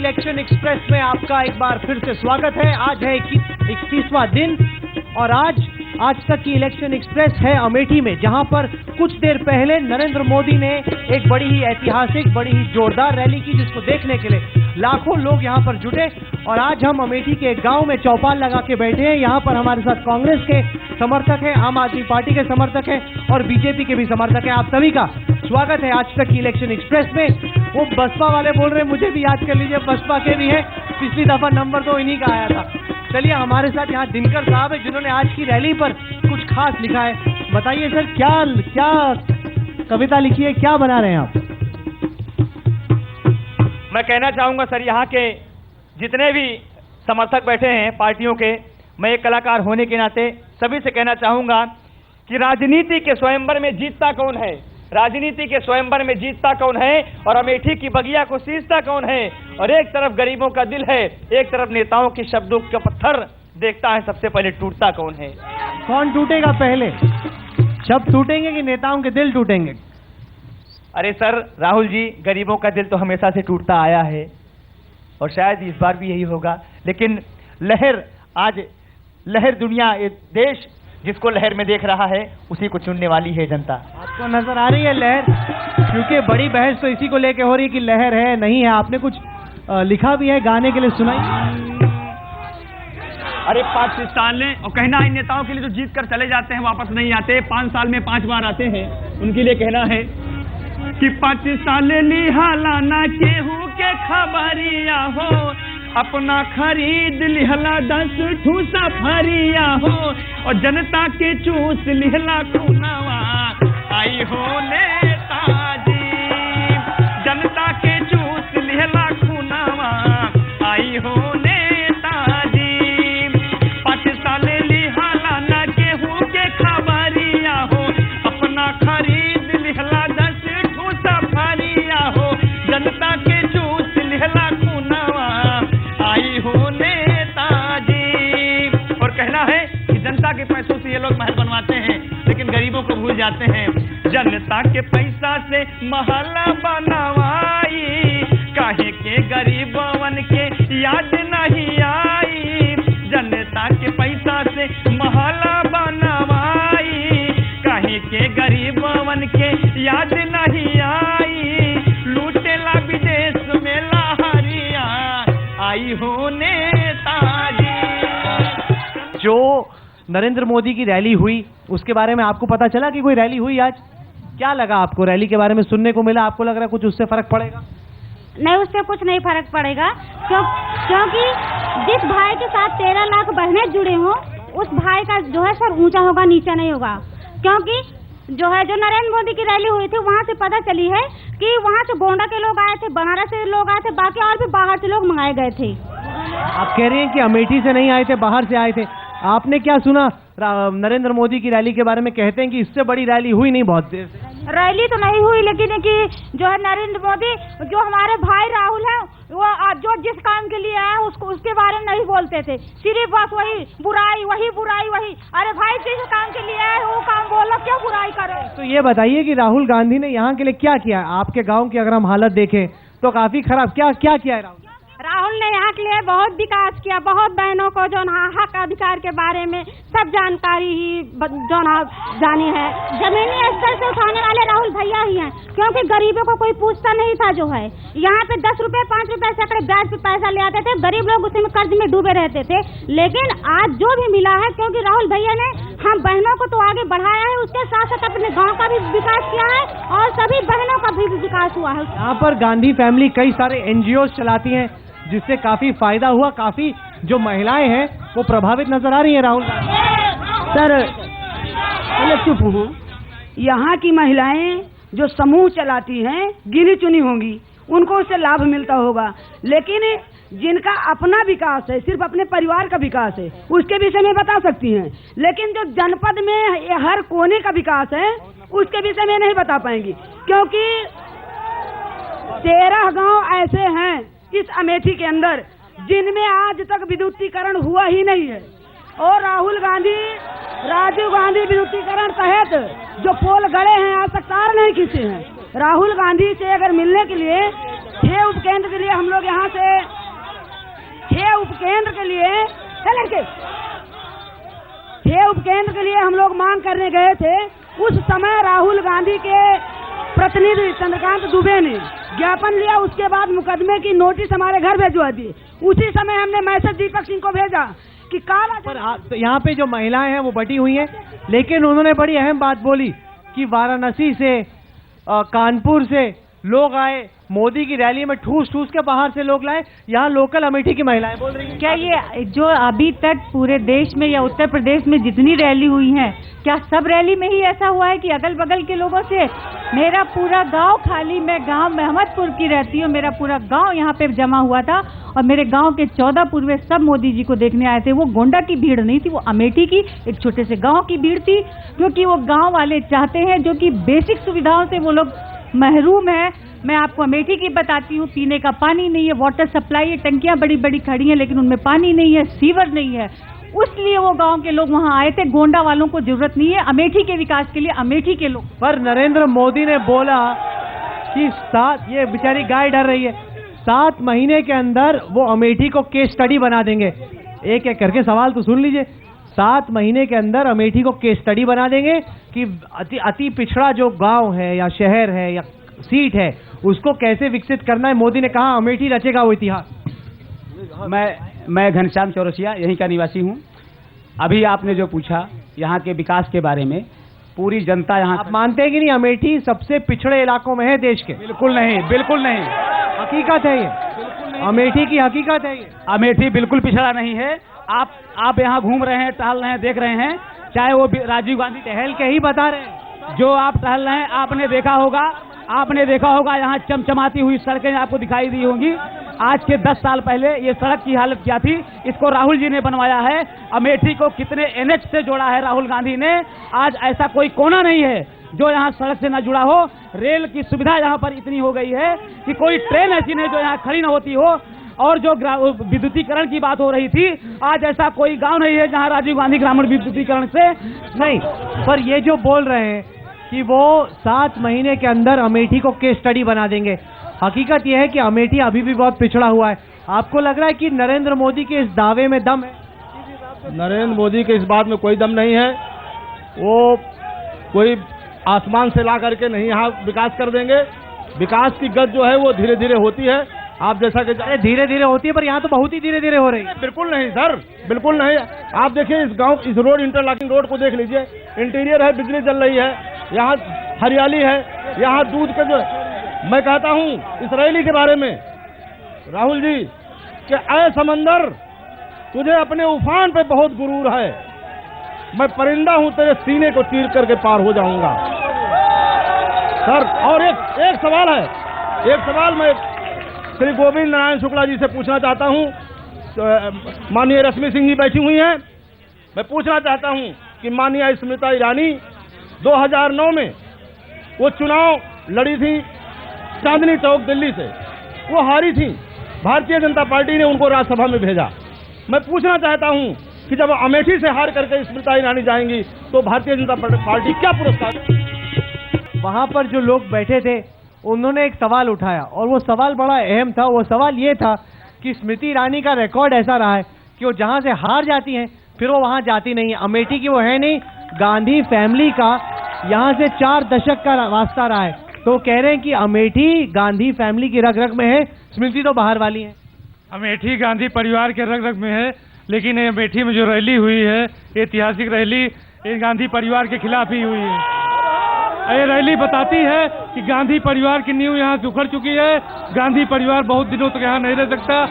Election express में आपका एक बार फिर से स्वागत है। आज है 31वां दिन और आज तक की इलेक्शन एक्सप्रेस है अमेठी में, जहां पर कुछ देर पहले नरेंद्र मोदी ने एक बड़ी ही ऐतिहासिक, बड़ी ही जोरदार रैली की, जिसको देखने के लिए लाखों लोग यहां पर जुटे। और आज हम अमेठी के एक गांव में चौपाल लगा के बैठे हैं। यहां पर हमारे साथ कांग्रेस के समर्थक हैं, आम आदमी पार्टी के समर्थक हैं और बीजेपी के भी समर्थक हैं। आप सभी का स्वागत है आज तक की इलेक्शन एक्सप्रेस में। वो बसपा वाले बोल रहे हैं, मुझे भी याद कर लीजिए, बसपा के भी है, पिछली दफा नंबर तो इन्हीं का आया था। चलिए, हमारे साथ यहाँ दिनकर साहब है, जिन्होंने आज की रैली पर कुछ खास लिखा है। बताइए सर, क्या कविता लिखी है, क्या बना रहे हैं आप? मैं कहना चाहूंगा सर, यहाँ के जितने भी समर्थक बैठे हैं पार्टियों के, मैं एक कलाकार होने के नाते सभी से कहना चाहूंगा कि राजनीति के स्वयंवर में जीतता कौन है, राजनीति के स्वयंवर में जीतता कौन है और अमेठी की बगिया को सींचता कौन है। और एक तरफ गरीबों का दिल है, एक तरफ नेताओं के शब्दों का पत्थर देखता है, सबसे पहले टूटता कौन है। कौन टूटेगा पहले, शब्द टूटेंगे कि नेताओं के दिल टूटेंगे? अरे सर राहुल जी, गरीबों का दिल तो हमेशा से टूटता आया है और शायद इस बार भी यही होगा। लेकिन आज लहर दुनिया, ये देश जिसको लहर में देख रहा है उसी को चुनने वाली है जनता। आपको नजर आ रही है लहर? क्योंकि बड़ी बहस तो इसी को लेके हो रही है कि लहर है नहीं है। आपने कुछ लिखा भी है, गाने के लिए सुनाई। अरे 5 साल और कहना है नेताओं के लिए जो जीत कर चले जाते हैं वापस नहीं आते, 5 साल में 5 बार आते हैं, उनके लिए कहना है कि 5 साल लिहाला ना केहू के खबरिया हो, अपना खरीद लिहला 10 ठूसा फरिया हो, और जनता के चूस लिहला खुनावा आई हो नेताजी, जनता के चूस लिहला खुनावा आई हो नेताजी। 5 साल लिहाला ना केहू के खबरिया हो, अपना खरीद लिहला 10 ठूसा फरिया हो, जनता के चूस लिहला खुनावा आई हो नेताजी। और कहना है कि जनता के पैसों से ये लोग महल बनवाते हैं लेकिन गरीबों को भूल जाते हैं। जनता के पैसा से महल बनवाई, काहे के गरीबवन के याद नहीं आई। जनता के पैसा से महल बनवाई, काहे के गरीबवन के याद नहीं आई। लूटेला विदेश में लहरिया आई हो नेताजी। जो नरेंद्र मोदी की रैली हुई उसके बारे में आपको पता चला कि कोई रैली हुई आज? क्या लगा आपको, रैली के बारे में सुनने को मिला? आपको लग रहा है कुछ उससे फर्क पड़ेगा? नहीं, उससे कुछ नहीं फर्क पड़ेगा, क्योंकि जिस भाई के साथ 13 लाख बहनें जुड़े हों उस भाई का जो है सर ऊंचा होगा, नीचा नहीं होगा। क्योंकि जो नरेंद्र मोदी की रैली हुई थी वहाँ से पता चली है कि वहाँ से गोंडा के लोग आए थे, बनारस से लोग आए थे, बाकी और भी बाहर से लोग मंगाए गए थे। आप कह रहे हैं कि अमेठी से नहीं आए थे, बाहर से आए थे। आपने क्या सुना नरेंद्र मोदी की रैली के बारे में? कहते हैं कि इससे बड़ी रैली हुई नहीं बहुत देर से। रैली तो नहीं हुई, लेकिन कि जो है नरेंद्र मोदी, जो हमारे भाई राहुल है, वो जो जिस काम के लिए आया उसके बारे में नहीं बोलते थे, सिर्फ बस वही बुराई वही। अरे भाई, जिस काम के लिए आया वो काम बोलो, क्यों बुराई करे? तो ये बताइए कि राहुल गांधी ने यहाँ के लिए क्या किया? आपके गाँव की अगर हम हालत देखें तो काफी खराब। क्या किया है राहुल ने यहाँ के लिए बहुत विकास किया, बहुत बहनों को जो हक अधिकार के बारे में सब जानकारी ही जो जानी है। जमीनी स्तर से उठाने वाले राहुल भैया ही हैं, क्योंकि गरीबों को कोई पूछता नहीं था। जो है यहाँ पे 10 रुपए 5 रुपए सैकड़े ब्याज पे पैसा ले आते थे, गरीब लोग उसी में कर्ज में डूबे रहते थे। लेकिन आज जो भी मिला है, क्योंकि राहुल भैया ने हम बहनों को तो आगे बढ़ाया है, उसके साथ साथ अपने गाँव का भी विकास किया है और सभी बहनों का भी विकास हुआ है। यहाँ पर गांधी फैमिली कई सारे NGOs चलाती हैं, जिससे काफी फायदा हुआ, काफी जो महिलाएं हैं वो प्रभावित नजर आ रही हैं। राहुल सर पहले चुप हूँ। यहाँ की महिलाएं जो समूह चलाती हैं गिनी चुनी होंगी, उनको उससे लाभ मिलता होगा, लेकिन जिनका अपना विकास है, सिर्फ अपने परिवार का विकास है, उसके विषय में बता सकती हैं। लेकिन जो जनपद में हर कोने का विकास है उसके विषय में नहीं बता पाएंगी, क्योंकि 13 गांव ऐसे हैं इस अमेठी के अंदर जिनमें आज तक विद्युतीकरण हुआ ही नहीं है। और राजीव गांधी विद्युतीकरण तहत जो पोल गड़े हैं आज तक तार नहीं खींचे हैं। राहुल गांधी से अगर मिलने के लिए 6 उपकेंद्र के लिए हम लोग यहाँ से 6 उपकेंद्र के लिए 6 उपकेंद्र के लिए हम लोग मांग करने गए थे। उस समय राहुल गांधी के प्रतिनिधि चंद्रकांत दुबे ने ज्ञापन लिया, उसके बाद मुकदमे की नोटिस हमारे घर भिजवा दी। उसी समय हमने मैसेज दीपक सिंह को भेजा कि काला पर तो यहाँ पे जो महिलाएं हैं वो बटी हुई हैं, लेकिन उन्होंने बड़ी अहम बात बोली कि वाराणसी से कानपुर से लोग आए, मोदी की रैली में ठूस ठूस के बाहर से लोग लाए, यहाँ लोकल अमेठी की महिलाएं बोल रही हैं। क्या ये जो अभी तक पूरे देश में या उत्तर प्रदेश में जितनी रैली हुई है, क्या सब रैली में ही ऐसा हुआ है कि अगल बगल के लोगों से मेरा पूरा गांव खाली, मैं गांव महमदपुर की रहती हूँ, मेरा पूरा गांव यहाँ पे जमा हुआ था और मेरे गांव के 14 पूर्वे सब मोदी जी को देखने आए थे। वो गोंडा की भीड़ नहीं थी, वो अमेठी की एक छोटे से गाँव की भीड़ थी, क्योंकि वो गाँव वाले चाहते हैं, जो कि बेसिक सुविधाओं से वो लोग महरूम है। मैं आपको अमेठी की बताती हूँ, पीने का पानी नहीं है, वाटर सप्लाई है, टंकियां बड़ी बड़ी खड़ी हैं लेकिन उनमें पानी नहीं है, सीवर नहीं है, उसलिए वो गांव के लोग वहां आए थे। गोंडा वालों को जरूरत नहीं है अमेठी के विकास के लिए, अमेठी के लोग। पर नरेंद्र मोदी ने बोला कि ये बेचारी गाय डर रही है, 7 महीने के अंदर वो अमेठी को केस स्टडी बना देंगे। एक एक करके सवाल तो सुन लीजिए। 7 महीने के अंदर अमेठी को केस स्टडी बना देंगे कि अति पिछड़ा जो गांव है या शहर है या सीट है उसको कैसे विकसित करना है। मोदी ने कहा अमेठी रचेगा वो इतिहास। मैं घनश्याम चौरसिया यहीं का निवासी हूँ। अभी आपने जो पूछा यहाँ के विकास के बारे में, पूरी जनता यहाँ। आप मानते हैं कि नहीं अमेठी सबसे पिछड़े इलाकों में है देश के? बिल्कुल नहीं, बिल्कुल नहीं, हकीकत है ये, अमेठी की हकीकत है ये। अमेठी बिल्कुल पिछड़ा नहीं है। आप यहाँ घूम रहे हैं, टहल रहे हैं, देख रहे हैं, चाहे वो राजीव गांधी टहल के ही बता रहे हैं। जो आप टहल रहे हैं, आपने देखा होगा यहाँ चमचमाती हुई सड़कें आपको दिखाई दी होंगी। आज के 10 साल पहले ये सड़क की हालत क्या थी, इसको राहुल जी ने बनवाया है। अमेठी को कितने NH से जोड़ा है राहुल गांधी ने। आज ऐसा कोई कोना नहीं है जो यहाँ सड़क से न जुड़ा हो। रेल की सुविधा यहाँ पर इतनी हो गई है कि कोई ट्रेन ऐसी नहीं जो यहाँ खड़ी न होती हो। और जो विद्युतीकरण की बात हो रही थी, आज ऐसा कोई गांव नहीं है जहाँ राजीव गांधी ग्रामीण विद्युतीकरण से नहीं। पर ये जो बोल रहे हैं कि वो 7 महीने के अंदर अमेठी को केस स्टडी बना देंगे, हकीकत यह है कि अमेठी अभी भी बहुत पिछड़ा हुआ है। आपको लग रहा है कि नरेंद्र मोदी के इस दावे में दम है? नरेंद्र मोदी के इस बात में कोई दम नहीं है। वो कोई आसमान से ला करके नहीं यहाँ विकास कर देंगे। विकास की गति जो है वो धीरे धीरे होती है। आप जैसा कि धीरे धीरे होती है, पर यहाँ तो बहुत ही धीरे धीरे हो रही है। बिल्कुल नहीं सर, बिल्कुल नहीं। आप देखिए इस रोड, इंटरलॉकिंग रोड को देख लीजिए। इंटीरियर है, बिजली चल रही है, यहाँ हरियाली है, यहाँ दूध का जो। मैं कहता हूँ इस रैली के बारे में राहुल जी कि ऐ समंदर, तुझे अपने उफान पे बहुत गुरूर है। मैं परिंदा हूँ, तेरे सीने को चीर करके पार हो जाऊंगा सर। और एक सवाल है, एक सवाल मैं श्री गोविंद नारायण शुक्ला जी से पूछना चाहता हूँ। माननीय रश्मि सिंह जी बैठी हुई हैं। मैं पूछना चाहता हूँ कि माननीय स्मृति ईरानी 2009 में वो चुनाव लड़ी थी चांदनी चौक दिल्ली से, वो हारी थी। भारतीय जनता पार्टी ने उनको राज्यसभा में भेजा। मैं पूछना चाहता हूँ कि जब अमेठी से हार करके स्मृति ईरानी जाएंगी तो भारतीय जनता पार्टी क्या पुरस्कार? वहां पर जो लोग बैठे थे उन्होंने एक सवाल उठाया और वो सवाल बड़ा अहम था। वो सवाल ये था कि स्मृति ईरानी का रिकॉर्ड ऐसा रहा है कि वो जहां से हार जाती हैं फिर वो वहां जाती नहीं है। अमेठी की वो है नहीं, गांधी फैमिली का यहाँ से 4 दशक का वास्ता रहा है। तो कह रहे हैं कि अमेठी गांधी फैमिली की रग रग में है, स्मृति तो बाहर वाली है। अमेठी गांधी परिवार के रग रग में है, लेकिन अमेठी में जो रैली हुई है, ऐतिहासिक रैली, ये गांधी परिवार के खिलाफ ही हुई है। ये रैली बताती है कि गांधी परिवार की नींव यहाँ से उखड़ चुकी है। गांधी परिवार बहुत दिनों तक यहाँ नहीं रह सकता।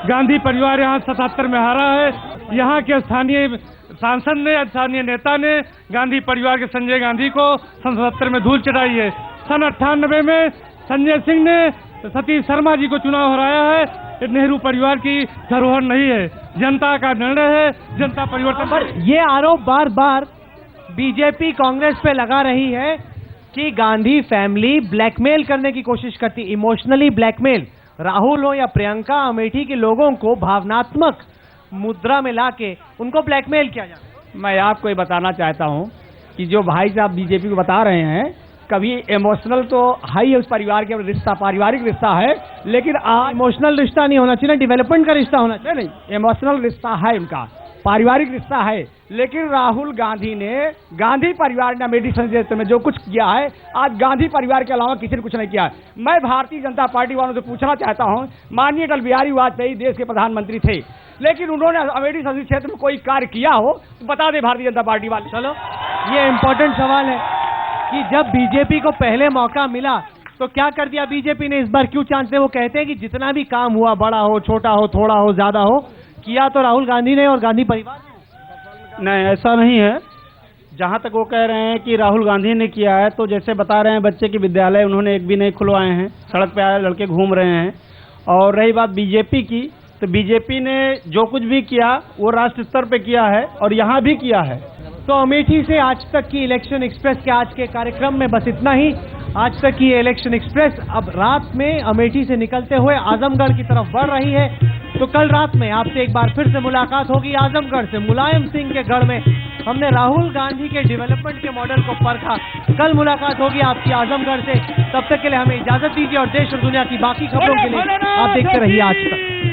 गांधी परिवार यहाँ 77 में हारा है। यहाँ के स्थानीय सांसद ने, स्थानीय नेता ने गांधी परिवार के संजय गांधी को सन 77 में धूल चढ़ाई है। सन 98 में संजय सिंह ने सतीश शर्मा जी को चुनाव हराया है। ये नेहरू परिवार की धरोहर नहीं है, जनता का निर्णय है, जनता परिवर्तन। पर ये आरोप बार बार बीजेपी कांग्रेस पे लगा रही है कि गांधी फैमिली ब्लैकमेल करने की कोशिश करती, इमोशनली ब्लैकमेल। राहुल हो या प्रियंका, अमेठी के लोगों को भावनात्मक मुद्रा में लाके उनको ब्लैकमेल किया जाता है। मैं आपको ये बताना चाहता हूँ कि जो भाई साहब बीजेपी को बता रहे हैं, कभी इमोशनल तो है ही उस परिवार के रिश्ता, पारिवारिक रिश्ता है, लेकिन आज इमोशनल रिश्ता नहीं होना चाहिए, डेवलपमेंट का रिश्ता होना चाहिए। नहीं, इमोशनल रिश्ता है उनका, पारिवारिक रिश्ता है। लेकिन राहुल गांधी ने, गांधी परिवार ने अमेठी संसदीय क्षेत्र में जो कुछ किया है, आज गांधी परिवार के अलावा किसी ने कुछ नहीं किया है। मैं भारतीय जनता पार्टी वालों से पूछना चाहता हूं, माननीय अटल बिहारी वाजपेयी देश के प्रधानमंत्री थे, लेकिन उन्होंने अमेठी संसदीय क्षेत्र में कोई कार्य किया हो तो बता दे भारतीय जनता पार्टी वाले। चलो, ये इम्पोर्टेंट सवाल है कि जब बीजेपी को पहले मौका मिला तो क्या कर दिया बीजेपी ने, इस बार क्यों चांस है? वो कहते हैं कि जितना भी काम हुआ, बड़ा हो, छोटा हो, थोड़ा हो, ज्यादा हो, किया तो राहुल गांधी ने और गांधी परिवार ने। नहीं, ऐसा नहीं है। जहाँ तक वो कह रहे हैं कि राहुल गांधी ने किया है, तो जैसे बता रहे हैं बच्चे के विद्यालय उन्होंने एक भी नहीं खुलवाए हैं, सड़क पे आए लड़के घूम रहे हैं। और रही बात बीजेपी की, तो बीजेपी ने जो कुछ भी किया वो राष्ट्र स्तर पे किया है और यहाँ भी किया है। तो अमेठी से आज तक की इलेक्शन एक्सप्रेस के आज के कार्यक्रम में बस इतना ही। आज तक की इलेक्शन एक्सप्रेस अब रात में अमेठी से निकलते हुए आजमगढ़ की तरफ बढ़ रही है। तो कल रात में आपसे एक बार फिर से मुलाकात होगी आजमगढ़ से, मुलायम सिंह के गढ़ में। हमने राहुल गांधी के डेवलपमेंट के मॉडल को परखा। कल मुलाकात होगी आपकी आजमगढ़ से। तब तक के लिए हमें इजाजत दीजिए और देश और दुनिया की बाकी खबरों के लिए आप देखते रहिए आज तक।